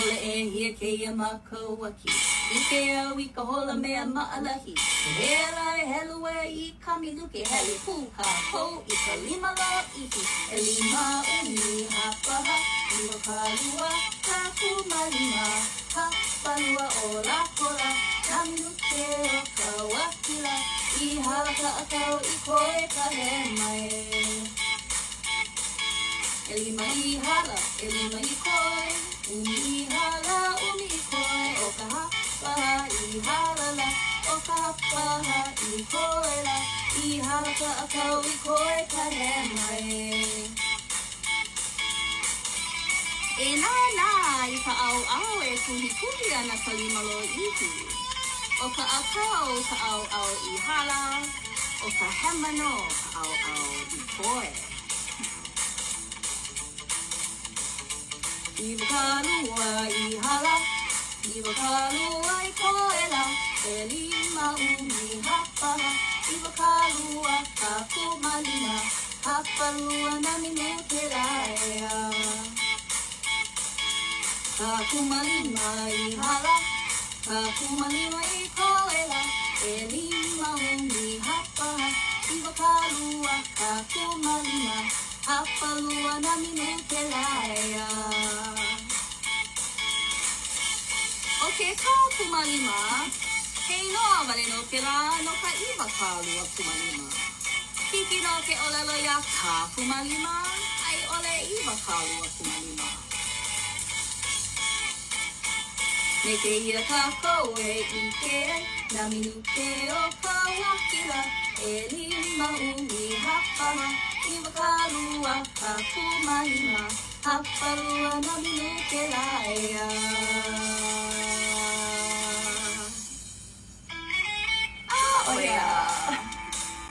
Kola e hia ke ia makauaki. Ike a wika hola mea maalahi. Hela e helu e I ka Minuke heli puka po I ka lima la ihi. E lima umi hapaha. Iwa ka lua ka kumalima. Hapalua o la kola. Na Minuke o ka wakila. I hala ka akau I koe ka he mai. Elima I hala, elima I koe, umi I hala, umi I koe, o ka hapaha I hala la, o ka hapaha I koe la, I hala ka akau I koe ka he mai. E nā I ka au e kuhi ana ka lima lo ihi. O ka akau ka au I hala, o ka hemano ka au I koe. Iwa ka lua I hala, iwa ka lua I koela, e lima umi hapaha, iwa ka lua ka kumalima, hapalua na Minuke laea. Ka kumalima I hala, ka kumalima I koela, e lima umi hapaha, iwa ka lua ka kumalima, hapalua na Minuke laea. O ke ka kumalima, hei noa wale no ke la no ka iwa ka lua kumalima. Hiki no ke olelo ia ka kumalima, ai ole iwa ka lua kumalima. Me ke ia ka koe ike, na Minuke o ka wakila, e lima umi hapaha, iwa ka lua ka kumalima, hapalua na Minuke laea. Oh yeah.